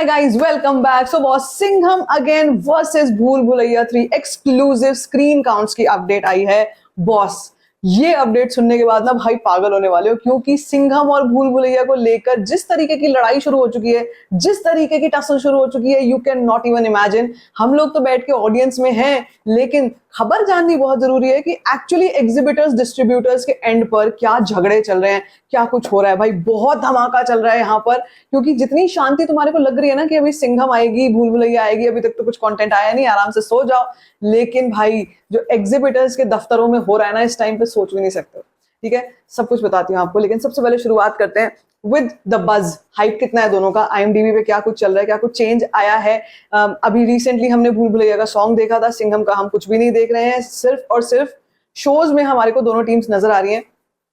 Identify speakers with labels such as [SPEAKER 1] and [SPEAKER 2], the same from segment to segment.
[SPEAKER 1] Hi guys, welcome back. So boss Singham again versus भूल Bhulaiyaa 3 exclusive screen counts की update आई है boss. ये update सुनने के बाद ना भाई पागल होने वाले हो, क्योंकि सिंघम और भूल भुलैया को लेकर जिस तरीके की लड़ाई शुरू हो चुकी है, जिस तरीके की टसल शुरू हो चुकी है, you can not even imagine. हम लोग तो बैठ के ऑडियंस में हैं, लेकिन खबर जाननी बहुत जरूरी है कि एक्चुअली एग्जिबिटर्स डिस्ट्रीब्यूटर्स के एंड पर क्या झगड़े चल रहे हैं, क्या कुछ हो रहा है। भाई बहुत धमाका चल रहा है यहाँ पर, क्योंकि जितनी शांति तुम्हारे को लग रही है ना कि अभी सिंघम आएगी, भूल भुलैया आएगी, अभी तक तो कुछ कंटेंट आया नहीं, आराम से सो जाओ, लेकिन भाई जो एग्जिबिटर्स के दफ्तरों में हो रहा है ना इस टाइम पे, सोच भी नहीं सकते। ठीक है, सब कुछ बताती हूँ आपको, लेकिन सबसे पहले शुरुआत करते हैं विद द बज। हाइप कितना है दोनों का, IMDb पे क्या कुछ चल रहा है, क्या कुछ चेंज आया है। अभी रिसेंटली हमने भूल भुलैया का सॉन्ग देखा था, सिंघम का हम कुछ भी नहीं देख रहे हैं। सिर्फ और सिर्फ शोज में हमारे को दोनों टीम्स नजर आ रही हैं,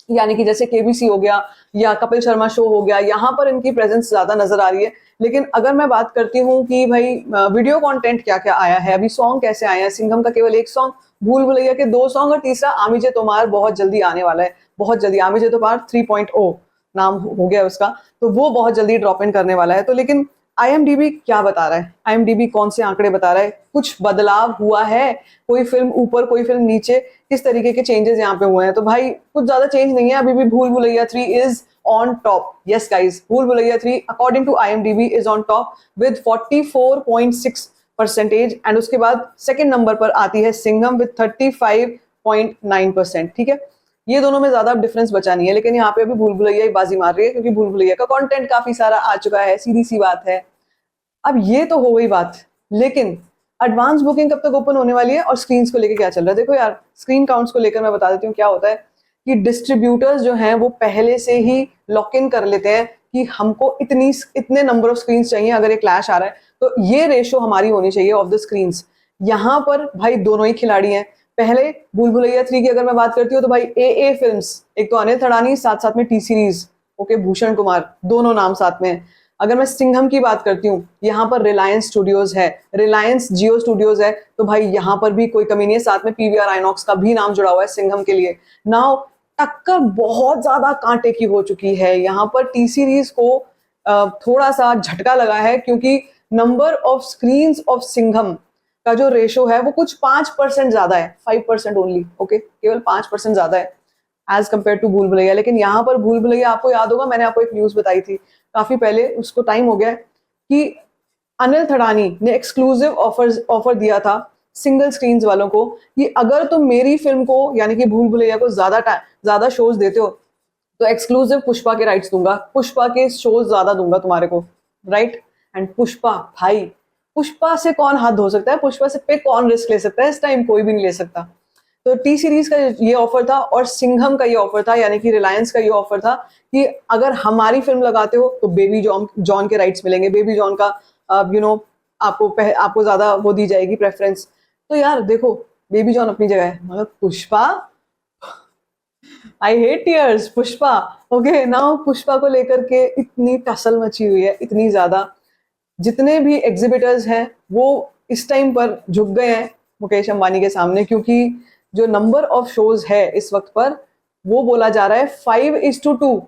[SPEAKER 1] यानी कि जैसे केबीसी हो गया या कपिल शर्मा शो हो गया, यहाँ पर इनकी प्रेजेंस ज्यादा नजर आ रही है। लेकिन अगर मैं बात करती हूँ कि भाई वीडियो कंटेंट क्या क्या आया है, अभी सॉन्ग कैसे आए हैं, सिंघम का केवल एक सॉन्ग, भूल भुलैया के 2 सॉन्ग, और तीसरा आमिजे तोमार बहुत जल्दी आने वाला है, बहुत जल्दी। आमिजे तोमार 3.0 नाम हो गया उसका, तो वो बहुत जल्दी ड्रॉप इन करने वाला है। तो लेकिन IMDb क्या बता रहा है, IMDb कौन से आंकड़े बता रहा है, कुछ बदलाव हुआ है, कोई फिल्म ऊपर कोई फिल्म नीचे, किस तरीके के चेंजेस यहाँ पे हुए हैं? तो भाई कुछ ज्यादा चेंज नहीं है, अभी भी Bhool Bhulaiyaa 3 is on top. Yes guys, Bhool Bhulaiyaa 3 according to IMDb is on top with 44.6%, and उसके बाद सेकेंड नंबर पर आती है सिंघम विद 35.9%। ठीक है, ये दोनों में ज्यादा डिफरेंस बचा नहीं है, लेकिन यहाँ पे अभी भूल भुलैया ही बाजी मार रही है, क्योंकि भूल भुलैया का कंटेंट काफी सारा आ चुका है, सीधी सी बात है। अब ये तो हो गई बात, लेकिन एडवांस बुकिंग कब तक ओपन होने वाली है और स्क्रीन्स को लेकर क्या चल रहा है? देखो यार, स्क्रीन काउंट्स को लेकर मैं बता देती हूँ क्या होता है कि डिस्ट्रीब्यूटर्स जो हैं वो पहले से ही लॉक इन कर लेते हैं कि हमको इतने नंबर ऑफ स्क्रीन चाहिए। अगर एक क्लैश आ रहा है तो ये रेशो हमारी होनी चाहिए ऑफ द स्क्रीन्स। यहाँ पर भाई दोनों ही खिलाड़ी हैं। पहले भूल भुलैया 3 की अगर मैं बात करती हूँ तो भाई AA फिल्म्स, एक तो अनिल थड़ानी, साथ साथ में T series, okay, Bhushan Kumar, दोनों नाम साथ में। अगर मैं सिंघम की बात करती हूँ, यहाँ पर रिलायंस स्टूडियोज है, रिलायंस जियो स्टूडियोज है, तो भाई यहाँ पर भी कोई कमी नहीं है। साथ में PVR आइनॉक्स का भी नाम जुड़ा हुआ है सिंघम के लिए। नाउ टक्कर बहुत ज्यादा कांटे की हो चुकी है। यहाँ पर T सीरीज को थोड़ा सा झटका लगा है, क्योंकि number of screens of Singham का जो रेशो है वो कुछ 5% ज्यादा है, 5% ओनली, ओके, केवल 5% ज्यादा है एज कम्पेयर टू भूल भुलैया। लेकिन यहाँ पर भूल भुलैया, आपको याद होगा मैंने आपको एक न्यूज बताई थी काफी पहले, उसको टाइम हो गया, कि अनिल थड़ानी ने एक्सक्लूसिव ऑफर दिया था सिंगल स्क्रीन्स वालों को कि अगर तुम मेरी फिल्म को यानी कि भूल भुलैया को ज्यादा शोज देते हो तो एक्सक्लूसिव पुष्पा के राइट्स दूंगा, पुष्पा के शोज ज्यादा दूंगा तुम्हारे को, राइट। एंड पुष्पा, भाई पुष्पा से कौन हाथ धो सकता है, पुष्पा से पे कौन रिस्क ले सकता है? इस टाइम कोई भी नहीं ले सकता। तो T सीरीज का ये ऑफर था और सिंघम का ये ऑफर था, यानी कि रिलायंस का ये ऑफर था कि अगर हमारी फिल्म लगाते हो तो बेबी जॉन के राइट्स मिलेंगे, बेबी जॉन का आपको ज्यादा वो दी जाएगी प्रेफरेंस। तो यार देखो, बेबी जॉन अपनी जगह है, मगर Pushpa, I hate tears, Pushpa, okay. Now Pushpa को लेकर के इतनी टसल मची हुई है, इतनी ज्यादा, जितने भी एग्जिबिटर्स हैं वो इस टाइम पर झुक गए हैं मुकेश अंबानी के सामने, क्योंकि जो नंबर ऑफ शोज है इस वक्त पर वो बोला जा रहा है 5:2,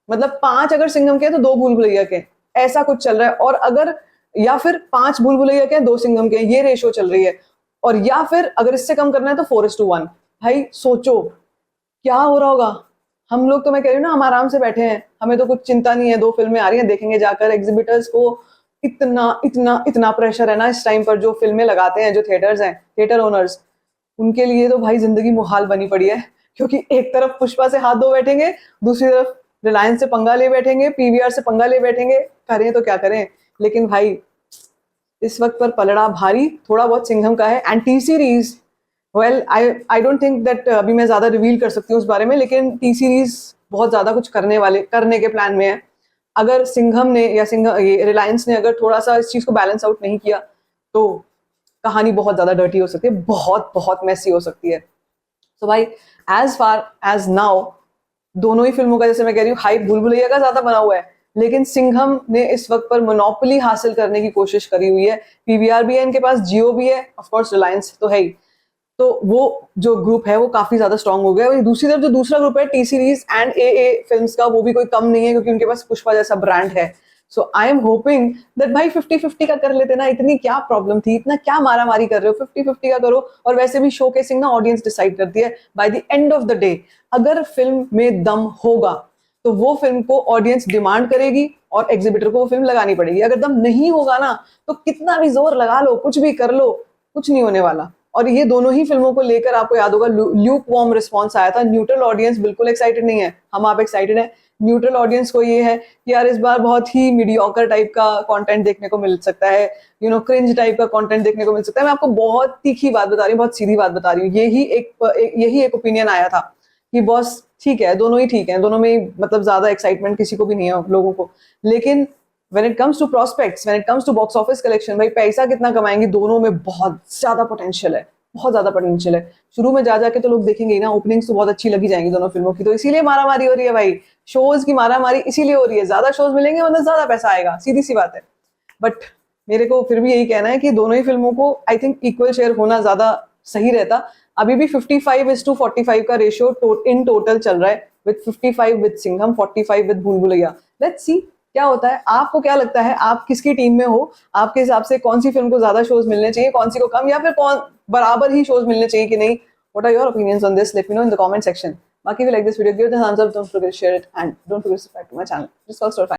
[SPEAKER 1] मतलब 5 अगर सिंघम के तो 2 भूल भुलैया के, ऐसा कुछ चल रहा है। और अगर या फिर 5 भूल भुलैया के 2 सिंघम के, ये रेशो चल रही है। और या फिर अगर इससे कम करना है तो 4:1। भाई सोचो क्या हो रहा होगा। हम लोग तो, मैं कह रही हूँ ना, हम आराम से बैठे हैं, हमें तो कुछ चिंता नहीं है, 2 फिल्में आ रही हैं, देखेंगे जाकर। एग्जिबिटर्स को इतना इतना इतना प्रेशर है ना इस टाइम पर, जो फिल्में लगाते हैं, जो थिएटर्स हैं, थिएटर ओनर्स, उनके लिए तो भाई जिंदगी मुहाल बनी पड़ी है, क्योंकि एक तरफ पुष्पा से हाथ धो बैठेंगे, दूसरी तरफ रिलायंस से पंगा ले बैठेंगे, PVR से पंगा ले बैठेंगे, करें तो क्या करें। लेकिन भाई इस वक्त पर पलड़ा भारी थोड़ा बहुत सिंघम का है। And T series, well I don't think that अभी मैं ज्यादा रिवील कर सकती हूँ उस बारे में, लेकिन T सीरीज बहुत ज्यादा कुछ करने के प्लान में है। अगर सिंघम ने या रिलायंस ने अगर थोड़ा सा इस चीज को बैलेंस आउट नहीं किया तो कहानी बहुत ज्यादा डर्टी हो सकती है, बहुत बहुत मैसी हो सकती है। तो भाई एज फार एज नाउ दोनों ही फिल्मों का, जैसे मैं कह रही हूँ, हाइप भूल भुलैया का ज्यादा बना हुआ है, लेकिन सिंघम ने इस वक्त पर मोनोपोली हासिल करने की कोशिश करी हुई है। PVR भी है इनके पास, जियो भी है, ऑफ कोर्स रिलायंस तो है ही। तो वो जो ग्रुप है वो काफी ज्यादा स्ट्रांग हो गया है। दूसरी तरफ जो दूसरा ग्रुप है T series and AA films का, वो भी कोई कम नहीं है, क्योंकि उनके पास पुष्पा जैसा ब्रांड है। सो आई एम होपिंग दैट भाई 50-50 का कर लेते ना, इतनी क्या प्रॉब्लम थी, इतना क्या मारा मारी कर रहे हो, 50-50 का करो। और वैसे भी शोकेसिंग ना ऑडियंस डिसाइड करती है by the end of the day. अगर फिल्म में दम होगा तो वो फिल्म को ऑडियंस डिमांड करेगी और एग्जीबिटर को वो फिल्म लगानी पड़ेगी। अगर दम नहीं होगा ना तो कितना भी जोर लगा लो, कुछ भी कर लो, कुछ नहीं होने वाला। और ये दोनों ही फिल्मों को लेकर आपको याद होगा ल्यूक वार्म रिस्पॉन्स आया था। न्यूट्रल ऑडियंस बिल्कुल एक्साइटेड नहीं है, हम आप एक्साइटेड है। न्यूट्रल ऑडियंस को ये है कि यार इस बार बहुत ही मीडियोकर टाइप का कंटेंट देखने को मिल सकता है, क्रिंज टाइप का कंटेंट देखने को मिल सकता है। मैं आपको बहुत तीखी बात बता रही हूँ, बहुत सीधी बात बता रही हूँ। यही एक ओपिनियन आया था कि बॉस ठीक है, दोनों ही ठीक है, दोनों में मतलब ज्यादा एक्साइटमेंट किसी को भी नहीं है लोगों को। लेकिन when it comes to prospects, when it comes to box office collection, भाई पैसा कितना कमाएंगे, दोनों में बहुत ज्यादा पोटेंशियल है, बहुत ज्यादा पोटेंशियल है। शुरू में जा जाके तो लोग देखेंगे ही ना, ओपनिंग्स तो बहुत अच्छी लगी जाएंगी दोनों फिल्मों की, तो इसीलिए मारामारी हो रही है भाई, शोज की मारामारी इसीलिए हो रही है। ज्यादा शोज मिलेंगे मतलब ज्यादा पैसा आएगा, सीधी सी बात है। बट मेरे को फिर भी यही कहना है कि दोनों ही फिल्मों को आई थिंक इक्वल शेयर होना ज्यादा सही रहता। अभी भी 55:45 का रेशियो इन टोटल चल रहा है, विद 55 विद सिंघम, 45 विद भूल भुलैया। लेट्स सी क्या होता है। आपको क्या लगता है, आप किसकी टीम में हो? आपके हिसाब से कौन सी फिल्म को ज्यादा शोज मिलने चाहिए, कौन सी को कम, या फिर कौन बराबर ही शोज मिलने चाहिए कि नहीं? What are your opinions on this? Let me know in the comment section. बाकी if you like this video, give it a thumbs up, don't forget to share it, and don't forget to subscribe to my channel. Just call Story